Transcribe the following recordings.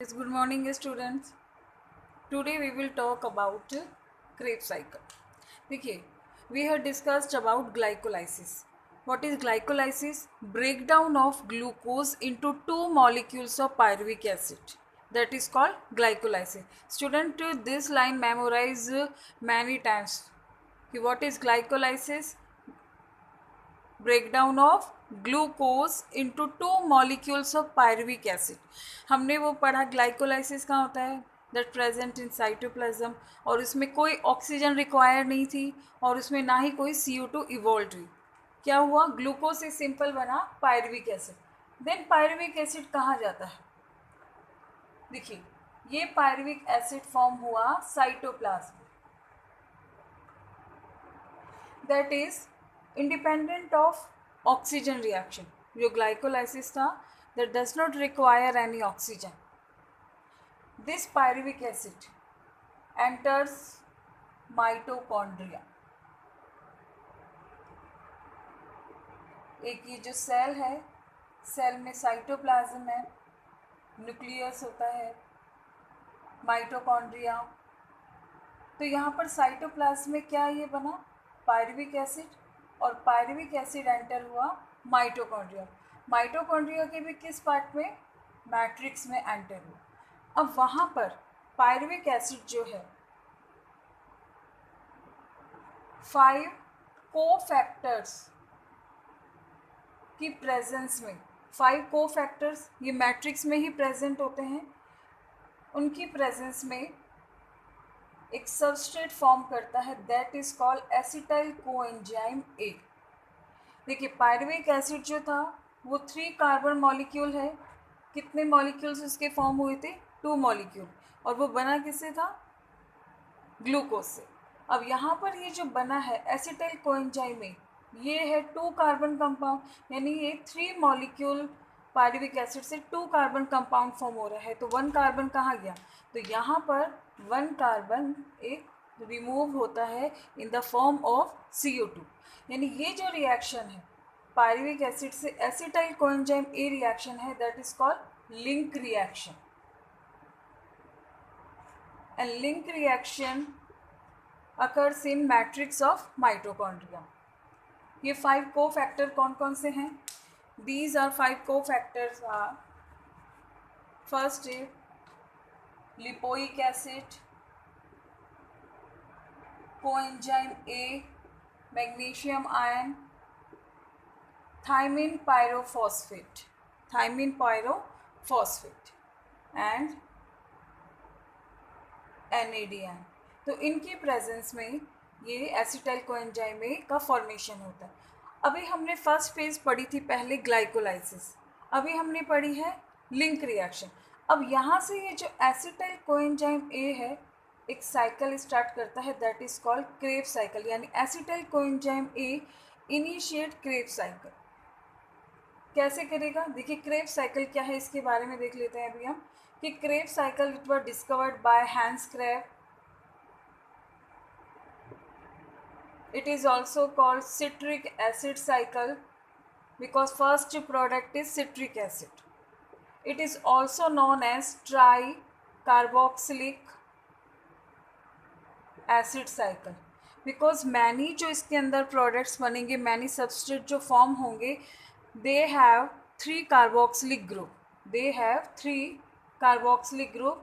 Yes, good morning students. Today we will talk about Krebs cycle. देखिए, we have discussed about glycolysis. What is glycolysis? Breakdown of glucose into two molecules of pyruvic acid. That is called glycolysis. Student, this line memorize many times. What is glycolysis? Breakdown of glucose into two molecules of pyruvic acid. हमने वो पढ़ा glycolysis कहाँ होता है, that present in cytoplasm, और इसमें कोई oxygen require नहीं थी और उसमें ना ही कोई CO2 इवॉल्व हुई. क्या हुआ, ग्लूकोज से सिंपल बना pyruvic acid. Then pyruvic acid कहाँ जाता है, देखिए ये पायरुविक एसिड फॉर्म हुआ cytoplasm, that is independent of oxygen reaction. जो glycolysis था, that does not require any oxygen. This pyruvic acid enters mitochondria. एक ये जो सेल है, सेल में साइटोप्लाज्म है, न्यूक्लियस होता है, माइटोकॉन्ड्रिया. तो यहाँ पर साइटोप्लाज्म में क्या ये बना, पायरुविक एसिड, और पायरुविक एसिड एंटर हुआ माइटोकॉन्ड्रिया. माइटोकॉन्ड्रिया के भी किस पार्ट में, मैट्रिक्स में एंटर हुआ. अब वहाँ पर पायरुविक एसिड जो है 5 कोफैक्टर्स की प्रेजेंस में, 5 कोफैक्टर्स ये मैट्रिक्स में ही प्रेजेंट होते हैं, उनकी प्रेजेंस में एक सबस्ट्रेट फॉर्म करता है, that is called acetyl coenzyme ए. देखिए पायरुविक एसिड जो था वो 3 कार्बन मॉलिक्यूल है. कितने मॉलिक्यूल्स उसके फॉर्म हुए थे, 2 मॉलिक्यूल, और वो बना किससे था, ग्लूकोज से. अब यहाँ पर ये जो बना है एसिटाइल कोएंजाइम ए, ये है 2 कार्बन कंपाउंड, यानी ये 3 मॉलिक्यूल पायरुविक एसिड से 2 कार्बन कंपाउंड फॉर्म हो रहा है. तो 1 कार्बन कहाँ गया, तो यहाँ पर 1 कार्बन एक रिमूव होता है in the form of CO2. यानी ये जो रिएक्शन है पायरुविक एसिड से एसिटाइल कोएंजाइम ए रिएक्शन है, that is called link reaction. And link reaction occurs in matrix of mitochondria. ये 5 कोफैक्टर कौन कौन से हैं, these are 5 cofactors are, first is lipoic acid, coenzyme A, magnesium ion, thymine pyrophosphate, and NADN. तो इनकी presence में ये acetyl coenzyme A का फॉर्मेशन होता है. अभी हमने फर्स्ट फेज पढ़ी थी पहले ग्लाइकोलाइसिस, अभी हमने पढ़ी है लिंक रिएक्शन. अब यहाँ से ये जो एसिटाइल कोएंजाइम ए है एक साइकिल स्टार्ट करता है, that is called Krebs cycle. यानी acetyl coenzyme A initiate Krebs cycle. कैसे करेगा, देखिए क्रेब्स साइकिल क्या है इसके बारे में देख लेते हैं अभी हम, कि Krebs cycle it was discovered by Hans Kreb. It is also called citric acid cycle because first product is citric acid. It is also known as tricarboxylic acid cycle because many जो इसके अंदर products बनेंगे, many substrate जो form होंगे, they have 3 carboxylic group. They have 3 carboxylic group.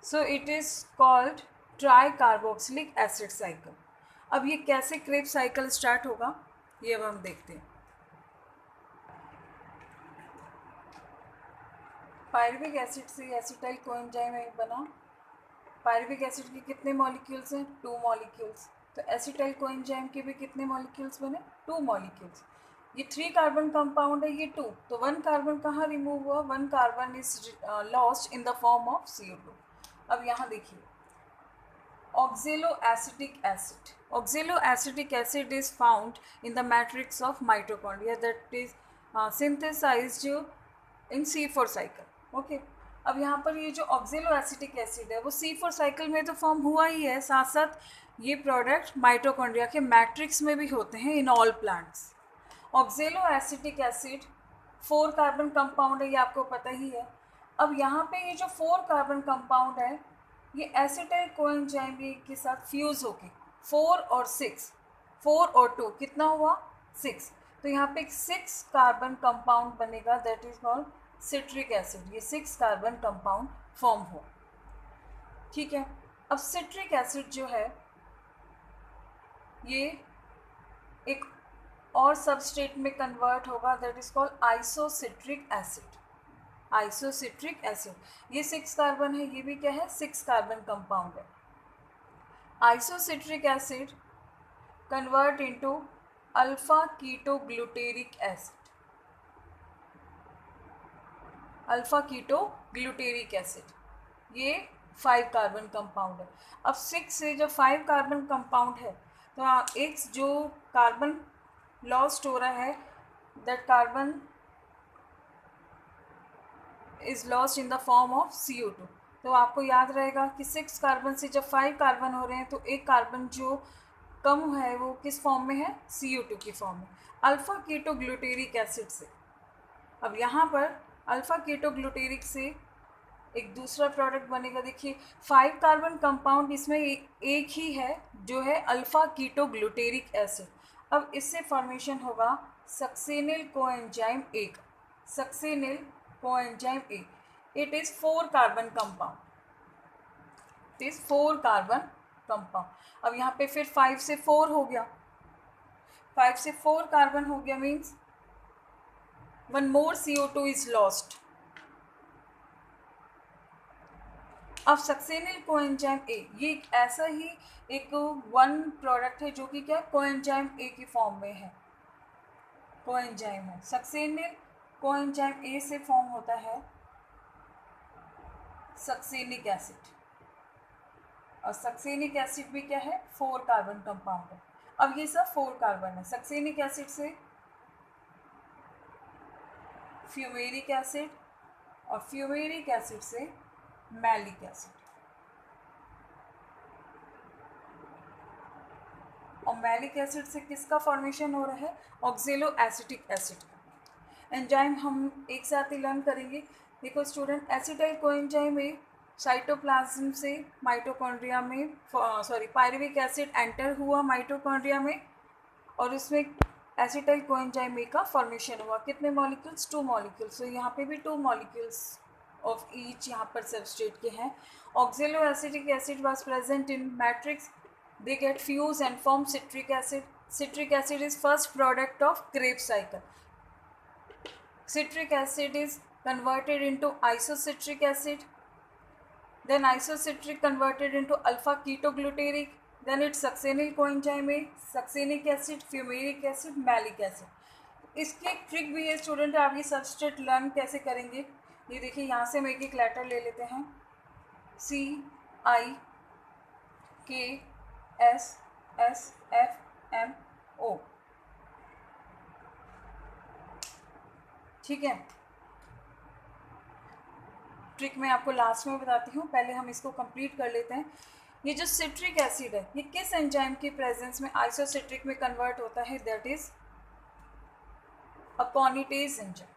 So it is called tricarboxylic acid cycle. अब ये कैसे Krebs cycle start होगा ये अब हम देखते हैं. पायरुविक एसिड से एसिटाइल कोएंजाइम ए बना. पायरुविक एसिड के कितने मॉलिक्यूल्स हैं, 2 मॉलिक्यूल्स. तो एसिटाइल कोएंजाइम के भी कितने मॉलिक्यूल्स बने, 2 मॉलिक्यूल्स. ये 3 कार्बन कंपाउंड है, ये 2, तो 1 कार्बन कहाँ रिमूव हुआ, 1 carbon is lost in the form of CO2. अब यहाँ देखिए oxaloacetic acid. Oxaloacetic acid is found in the matrix of mitochondria, that is synthesized in C4 cycle. Okay. अब यहाँ पर ये जो ऑक्जेलोएसिटिक एसिड है वो C4 साइकिल में तो फॉर्म हुआ ही है, साथ साथ ये प्रोडक्ट माइटोकॉन्ड्रिया के मैट्रिक्स में भी होते हैं in all plants. Oxaloacetic acid 4 carbon compound है, ये आपको पता ही है. अब यहाँ पे ये जो 4 कार्बन कंपाउंड है ये एसिटाइल कोएंजाइम के साथ फ्यूज होके 4 और 6, 4 और 2 कितना हुआ 6, तो यहाँ पे एक 6 कार्बन कंपाउंड बनेगा, that is called citric acid. ये 6 कार्बन कंपाउंड फॉर्म हो, ठीक है। अब सिट्रिक एसिड जो है ये एक और सबस्टेट में कन्वर्ट होगा, that is called isocitric acid. Isocitric acid, ये 6 कार्बन है, ये भी क्या है 6 कार्बन कंपाउंड है। Isocitric acid convert into alpha keto glutaric acid. Alpha keto glutaric acid ये 5 कार्बन कंपाउंड है। अब 6 से जब 5 कार्बन कंपाउंड है तो एक जो कार्बन लॉस्ट हो रहा है, that carbon is lost in the form of CO2। तो आपको याद रहेगा कि 6 कार्बन से जब 5 कार्बन हो रहे हैं तो एक कार्बन जो कम है वो किस फॉर्म में है, CO2 की फॉर्म में, अल्फा कीटो ग्लूटेरिक एसिड से। अब यहाँ पर अल्फा कीटो ग्लूटेरिक से एक दूसरा प्रोडक्ट बनेगा। देखिए 5 कार्बन कंपाउंड इसमें एक ही है जो है अल्फा कीटो ग्लूटेरिक एसिड। अब इससे फॉर्मेशन होगा सक्सेनिल कोएंजाइम ए का, succinyl coenzyme A. It is 4 carbon compound, it is 4 carbon compound. अब यहाँ पे फिर 5 से 4 हो गया, 5 से 4 कार्बन हो गया, means 1 more CO2 is lost. अब सक्सेनिल कोएंजाइम ए ये एक ऐसा ही एक वन प्रोडक्ट है जो कि क्या कोएंजाइम ए की फॉर्म में है, कोएंजाइम है। सक्सेनिल कोएंजाइम ए से फॉर्म होता है सक्सेनिक एसिड, और सक्सेनिक एसिड भी क्या है 4 कार्बन कंपाउंड है। अब ये सब 4 कार्बन है। सक्सेनिक एसिड से फ्यूमेरिक एसिड, और फ्यूमेरिक एसिड से मैलिक एसिड, और मैलिक एसिड से किसका फॉर्मेशन हो रहा है, ऑक्जेलो एसिटिक एसिड। एंजाइम हम एक साथ ही लर्न करेंगे। देखो स्टूडेंट, एसिटाइल कोएंजाइम में साइटोप्लाज्म से माइटोकॉन्ड्रिया में पायरुविक एसिड एंटर हुआ माइटोकॉन्ड्रिया में, और उसमें एसिटाइल कोएंजाइम ए का फॉर्मेशन हुआ। कितने मॉलिक्यूल्स, 2 मॉलिक्यूल्स। तो यहाँ पे भी 2 मॉलिक्यूल्स ऑफ ईच यहाँ पर सबस्ट्रेट के हैं। ऑक्जेलो acetic acid was present in matrix, they get fused and form citric acid. Citric acid is first product of Krebs cycle. Citric acid is converted into isocitric acid, then isocitric converted into alpha ketogluteric, then it's succinyl coenzyme A, succinic acid, fumaric acid, malic acid। इसकी एक trick भी है student, आप ये substrate learn कैसे करेंगे। ये देखिए यहाँ से हम एक एक लेटर ले लेते हैं, CIKSSFMO, ठीक है। ट्रिक मैं आपको लास्ट में बताती हूँ, पहले हम इसको कंप्लीट कर लेते हैं। ये जो सिट्रिक एसिड है ये किस एंजाइम की प्रेजेंस में आइसोसिट्रिक में कन्वर्ट होता है, दैट इज अकॉनिटेज एंजाइम,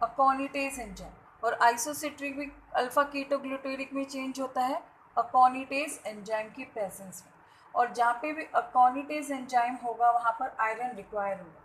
अकॉनिटेज एंजाइम। और आइसोसिट्रिक भी अल्फा कीटोग्लूटेरिक में चेंज होता है अकॉनिटेज एंजाइम की प्रेजेंस में, और जहाँ पे भी अकॉनिटेज एंजाइम होगा वहाँ पर आयरन रिक्वायर होगा।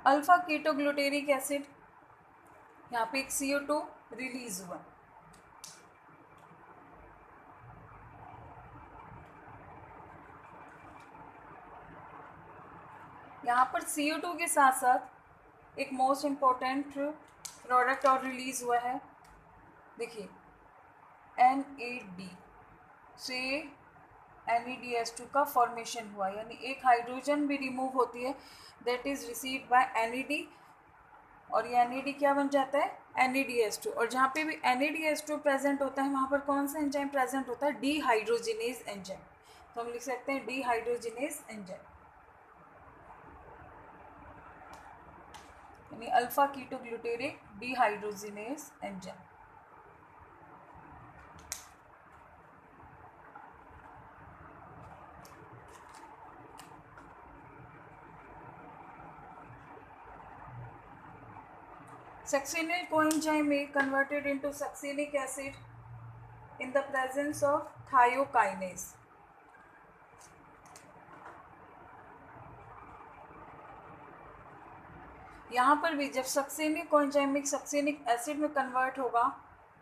अल्फा कीटोग्लूटेरिक एसिड, यहाँ पे एक CO2 रिलीज हुआ, यहाँ पर CO2 के साथ साथ एक मोस्ट इम्पोर्टेंट प्रोडक्ट और रिलीज हुआ है। देखिए NAD से NADH2 का फॉर्मेशन हुआ, यानी एक हाइड्रोजन भी रिमूव होती है, that is received by NAD, और ये NAD क्या बन जाता है NADH2। और जहाँ पे भी NADH2 प्रेजेंट होता है वहाँ पर कौन सा एंजाइम प्रेजेंट होता है, डीहाइड्रोजिनेज एंजाइम। तो हम लिख सकते हैं डीहाइड्रोजिनेज एंजाइम, यानी alpha ketoglutaric dehydrogenase enzyme. Succinyl coenzyme A converted into succinic acid in the presence of thiokinase. यहाँ पर भी जब सक्सेनिक कोएंजाइम सक्सेनिक एसिड में कन्वर्ट होगा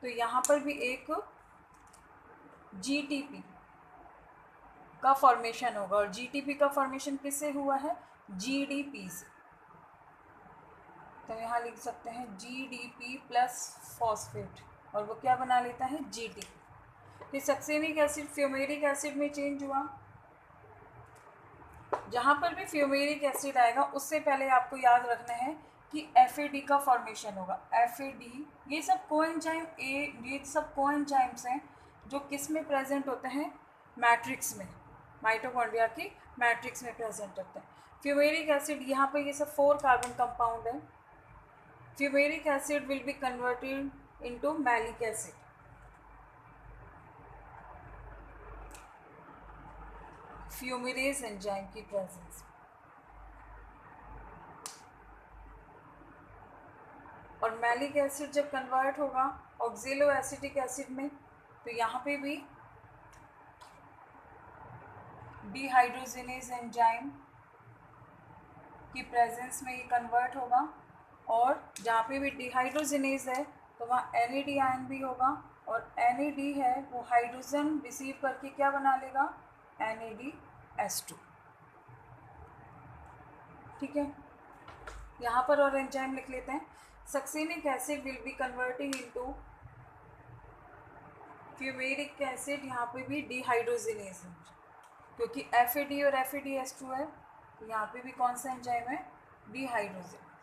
तो यहाँ पर भी एक GTP का फॉर्मेशन होगा, और GTP का फॉर्मेशन किससे हुआ है? GDP से। तो यहाँ लिख सकते हैं GDP प्लस फॉस्फेट, और वो क्या बना लेता है? GTP। फिर सक्सेनिक एसिड फ्यूमेरिक एसिड में चेंज हुआ। जहाँ पर भी फ्यूमेरिक एसिड आएगा उससे पहले आपको याद रखना है कि FAD का फॉर्मेशन होगा। FAD ये सब कोएंजाइम्स हैं जो किस में प्रेजेंट होते हैं? मैट्रिक्स में, माइटोकॉन्ड्रिया की मैट्रिक्स में प्रेजेंट होते हैं। फ्यूमेरिक एसिड यहाँ पर ये सब 4 कार्बन कंपाउंड है। Fumaric acid will be converted into malic acid. Fumarase enzyme की प्रेजेंस। और मैलिक एसिड जब कन्वर्ट होगा ऑक्जेलो एसिटिक एसिड में तो यहाँ पे भी डिहाइड्रोजिनेज एंजाइम की प्रेजेंस में ये कन्वर्ट होगा, और जहाँ पे भी डिहाइड्रोजिनेज है तो वहाँ NAD आयन भी होगा, और NAD है वो हाइड्रोजन रिसीव करके क्या बना लेगा? NADH2। ठीक है, यहाँ पर और एंजाइम लिख लेते हैं। Succinic acid will B converting into fumaric acid, यहाँ पे भी डिहाइड्रोजिनेज है क्योंकि FAD और FADH2 है, तो यहाँ पे भी कौन सा एंजाइम है? डिहाइड्रोजिनेज।